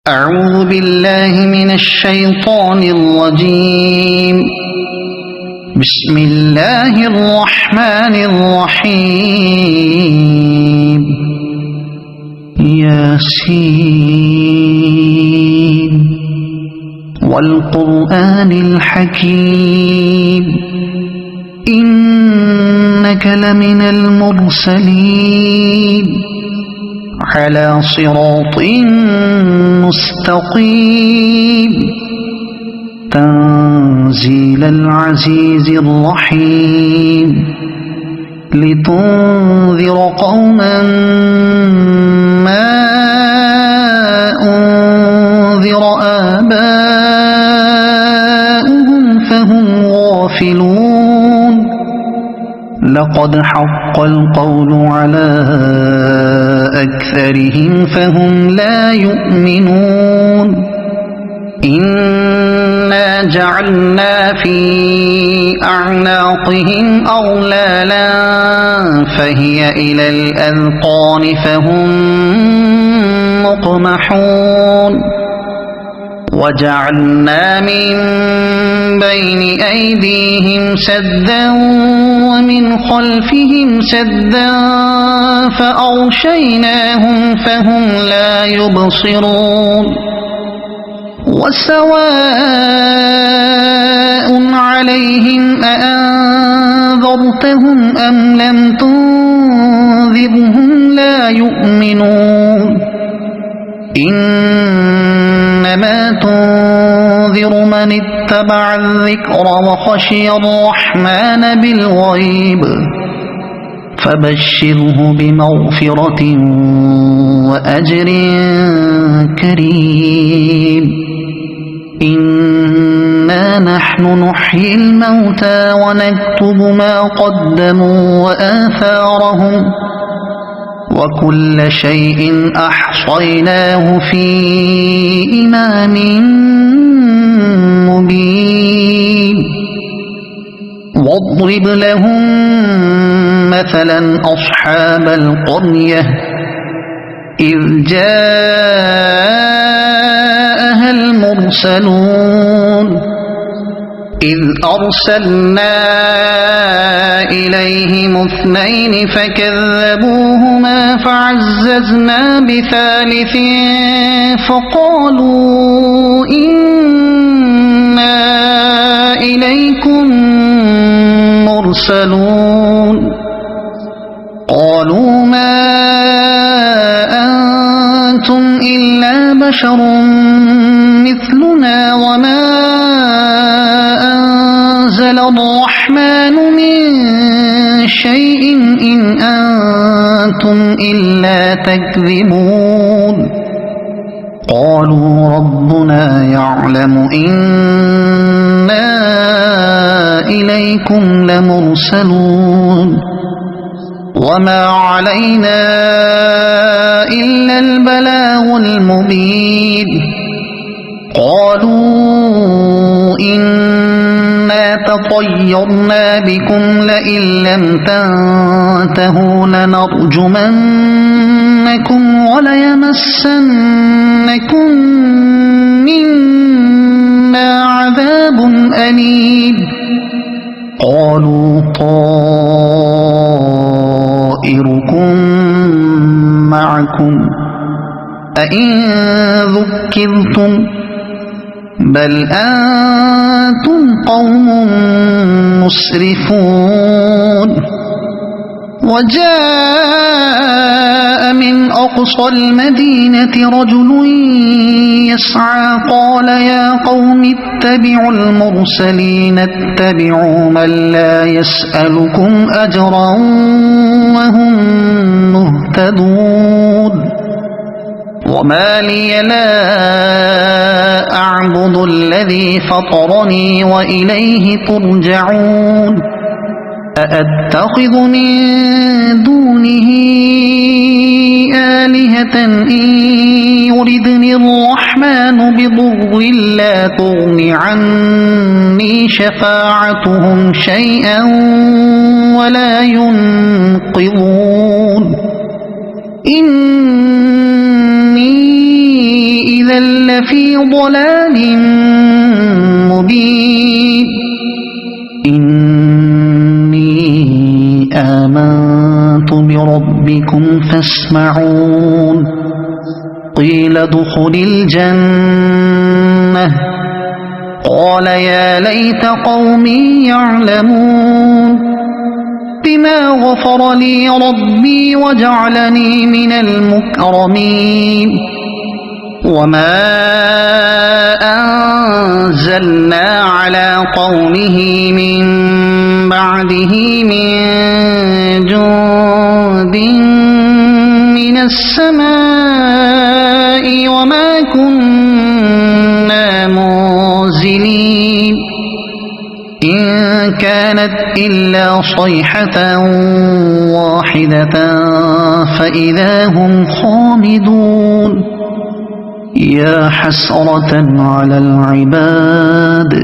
أعوذ بالله من الشيطان الرجيم. بسم الله الرحمن الرحيم. ياسين والقرآن الحكيم إنك لمن المرسلين على صراط مستقيم تنزيل العزيز الرحيم لتنذر قوما ما أنذر آباؤهم فهم غافلون. لقد حق القول على أكثرهم فهم لا يؤمنون. إنا جعلنا في أعناقهم أغلالا فهي إلى الأذقان فهم مقمحون. وجعلنا من بين أيديهم سدا ومن خلفهم سدا فأغشيناهم فهم لا يبصرون. وسواء عليهم أأنذرتهم أم لم تنذرهم لا يؤمنون. إنما تنذر من اتبع الذكر وخشي الرحمن بالغيب فبشره بمغفرة وأجر كريم. إنا نحن نحيي الموتى ونكتب ما قدموا وآثارهم وكل شيء أحصيناه في إمام مبين. واضرب لهم مثلا أصحاب القرية إذ جاءها المرسلون إذ أرسلنا إليهم اثنين فكذبوهما فعززنا بثالث فقالوا إنا إليكم مرسلون. قالوا ما أنتم إلا بشر مثلنا وما أنزل الرحمن من شيء إن أنتم إلا تكذبون. قالوا ربنا يعلم إنا إليكم لمرسلون وما علينا إلا البلاغ المبين. قالوا إنا تطيرنا بكم لئن لم تنتهوا لنرجمنكم وليمسنكم منا عذاب أليم. قالوا طائركم معكم أئن ذكرتم بل أنتم قوم مسرفون. وجاء من أقصى المدينة رجل يسعى قال يا قوم اتبعوا المرسلين اتبعوا من لا يسألكم أجرا وهم مهتدون. وما لي لا أعبد الذي فطرني وإليه ترجعون. أأتخذ من دونه آلهة إن يردني الرحمن بضر لا تغن عني شفاعتهم شيئا ولا ينقذون. إني إذا لفي ضلال مبين إني آمنت بربكم فاسمعون قيل ادخل الجنة قال يا ليت قومي يعلمون بما غفر لي ربي وجعلني من المكرمين وما أنزلنا على قومه من بعده من جند من السماء وما كنا منزلين إن كانت إلا صيحة واحدة فإذا هم خامدون يا حسرة على العباد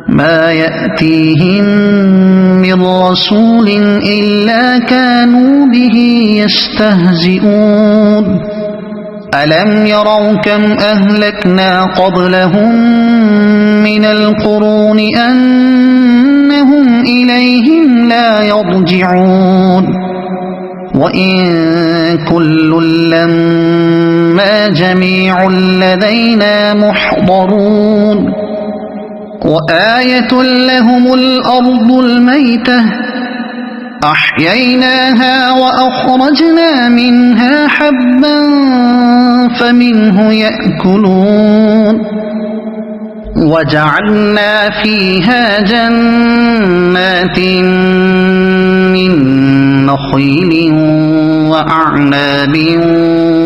ما يأتيهم من رسول إلا كانوا به يستهزئون ألم يروا كم أهلكنا قبلهم من القرون أنهم إليهم لا يرجعون وإن كل لما جميع لدينا محضرون وآية لهم الأرض الميتة أحييناها وأخرجنا منها حبا فمنه يأكلون وجعلنا فيها جنات من نخيل وأعناب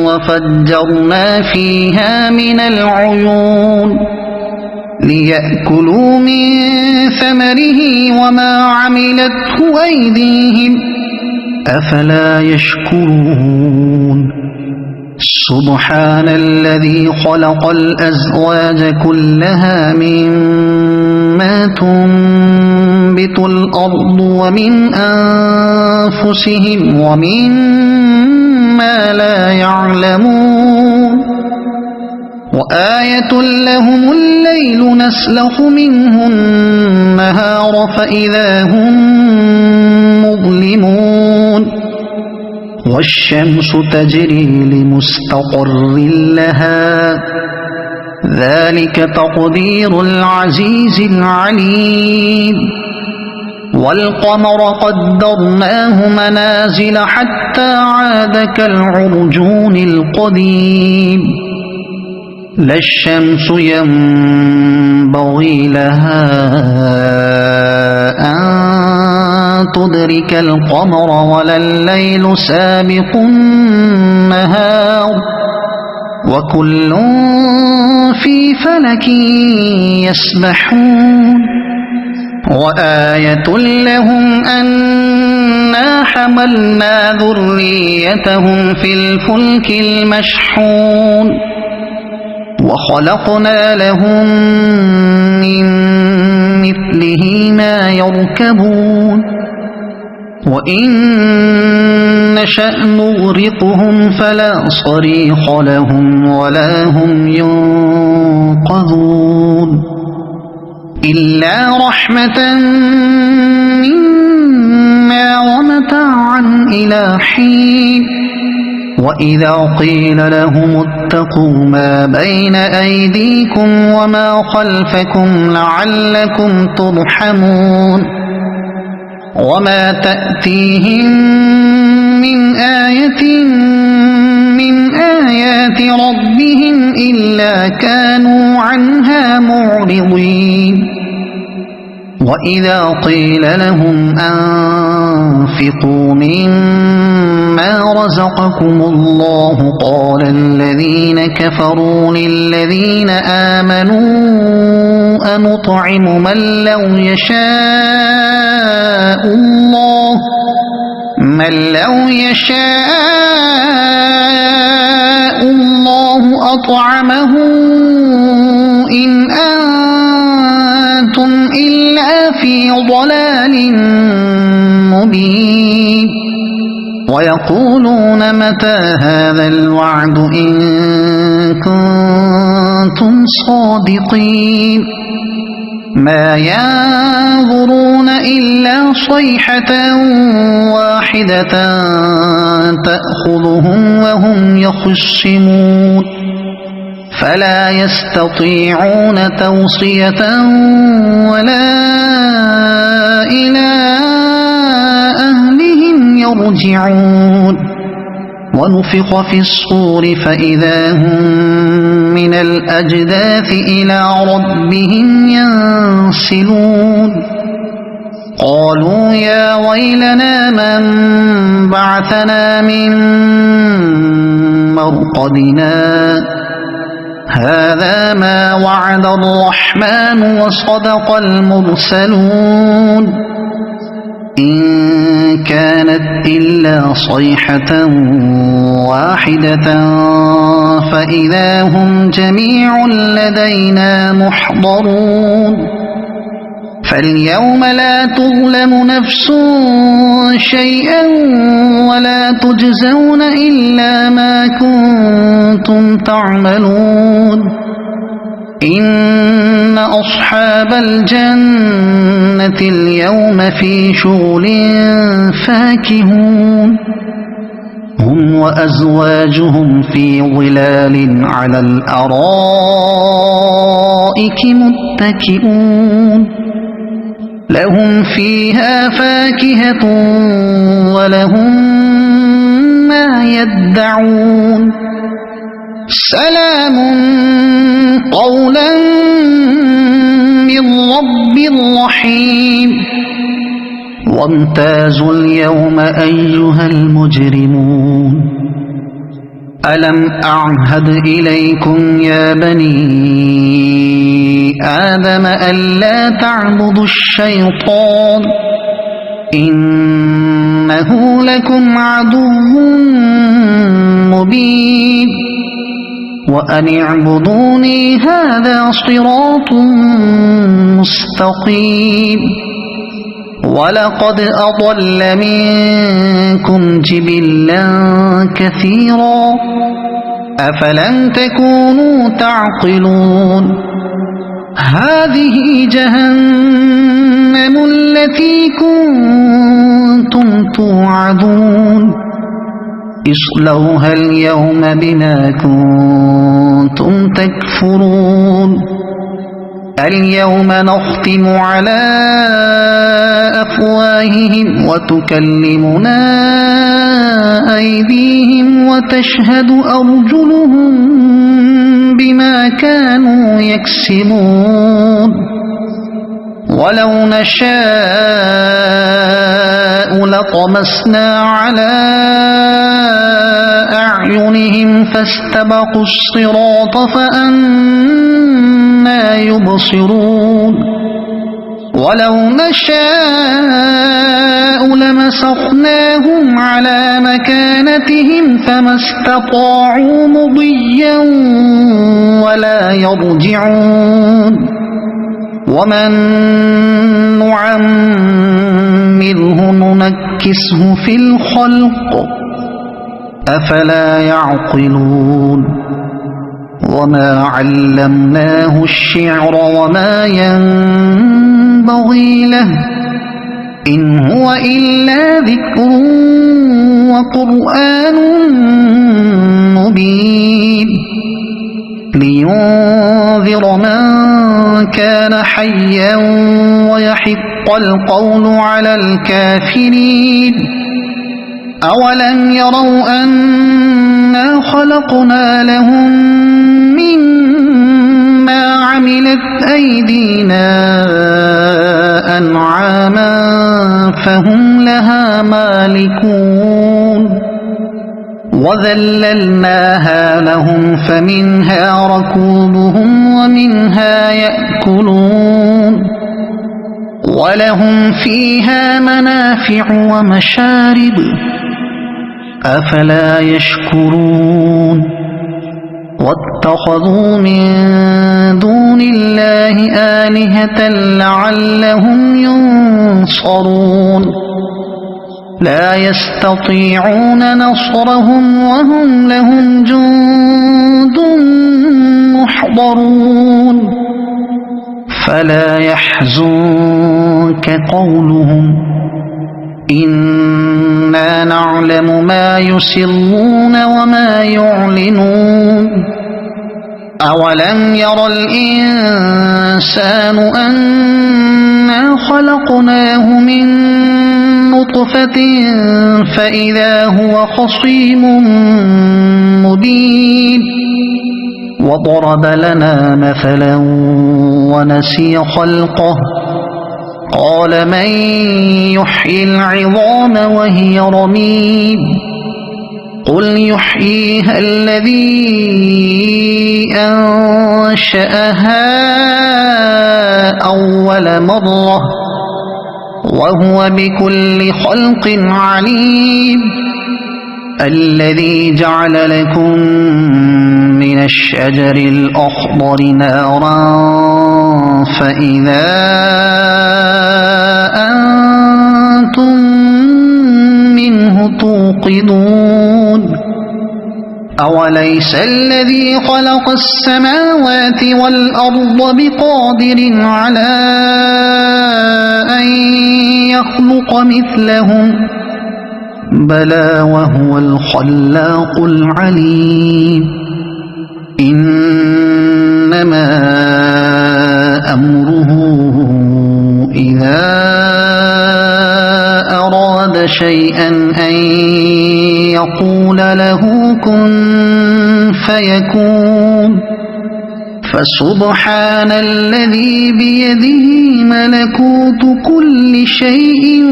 وفجرنا فيها من العيون ليأكلوا من ثمره وما عملته أيديهم أفلا يشكرون سبحان الذي خلق الأزواج كلها مما تنبت الأرض ومن أنفسهم ومما لا يعلمون وآية لهم الليل نسلخ منه النهار فإذا هم مظلمون والشمس تجري لمستقر لها ذلك تقدير العزيز العليم والقمر قدرناه منازل حتى عاد كالعرجون القديم لا الشمس ينبغي لها أن تدرك القمر ولا الليل سابق النهار وكل في فلك يسبحون وآية لهم أنا حملنا ذريتهم في الفلك المشحون وخلقنا لهم من مثله ما يركبون وإن نشأ نغرقهم فلا صريخ لهم ولا هم ينقذون إلا رحمة منا ومتاعا إلى حين وإذا قيل لهم اتقوا ما بين أيديكم وما خلفكم لعلكم ترحمون وما تأتيهم من آية من آيات ربهم إلا كانوا عنها معرضين وإذا قيل لهم أنفقوا مما رزقكم الله قال الذين كفروا للذين آمنوا أنطعم من لو يشاء الله أطعمه إن أنتم إلا في ضلال مبين ويقولون متى هذا الوعد إن كنتم كنتم صادقين ما ينظرون إلا صيحة واحدة تأخذهم وهم يخصمون فلا يستطيعون توصية ولا إلى أهلهم يرجعون ونفخ في الصور فإذا هم من الأجداث إلى ربهم ينسلون قالوا يا ويلنا من بعثنا من مرقدنا هذا ما وعد الرحمن وصدق المرسلون إن كانت إلا صيحة واحدة فإذا هم جميع لدينا محضرون فاليوم لا تظلم نفس شيئا ولا تجزون إلا ما كنتم تعملون إن أصحاب الجنة اليوم في شغل فاكهون هم وأزواجهم في ظلال على الأرائك متكئون لهم فيها فاكهة ولهم ما يدعون سلام قولا من رب رحيم وامتازوا اليوم أيها المجرمون ألم أعهد إليكم يا بني آدم ألا تعبدوا الشيطان إنه لكم عدو مبين وأن اعبدوني هذا صراط مستقيم ولقد أضل منكم جبلا كثيرا أفلم تكونوا تعقلون هذه جهنم التي كنتم توعدون اصلوها اليوم بما كنتم تكفرون اليوم نختم على أفواههم وتكلمنا أيديهم وتشهد أرجلهم بما كانوا يكسبون ولو نشاء لطمسنا على أعينهم فاستبقوا الصراط فأنى يبصرون ولو نشاء لمسخناهم على مكانتهم فما استطاعوا مضيا ولا يرجعون ومن نعمره ننكسه في الخلق أفلا يعقلون وما علمناه الشعر وما ينبغي له إن هو إلا ذكر وقرآن مبين لينذر من كان حيا ويحق القول على الكافرين أولم يروا أنا خلقنا لهم مما عملت أيدينا أنعاما فهم لها مالكون وذللناها لهم فمنها ركوبهم ومنها يأكلون ولهم فيها منافع ومشارب أفلا يشكرون واتخذوا من دون الله آلهة لعلهم ينصرون لا يستطيعون نصرهم وهم لهم جند محضرون يحضرون فلا يحزنك قولهم إنا نعلم ما يسرون وما يعلنون أولم ير الإنسان أنا خلقناه من نطفة فإذا هو خصيم مبين وضرب لنا مثلا ونسي خلقه قال من يحيي العظام وهي رميم قل يحييها الذي أنشأها أول مرة وهو بكل خلق عليم الذي جعل لكم من الشجر الأخضر نارا فإذا أنتم منه توقدون أوليس الذي خلق السماوات والأرض بقادر على أن يخلق مثلهم بلى وهو الخلاق العليم إنما أمره إذا أراد شيئا أن يقول له كن فيكون فسبحان الذي بيده ملكوت كل شيء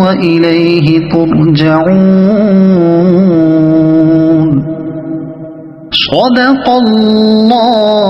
وإليه ترجعون صدق الله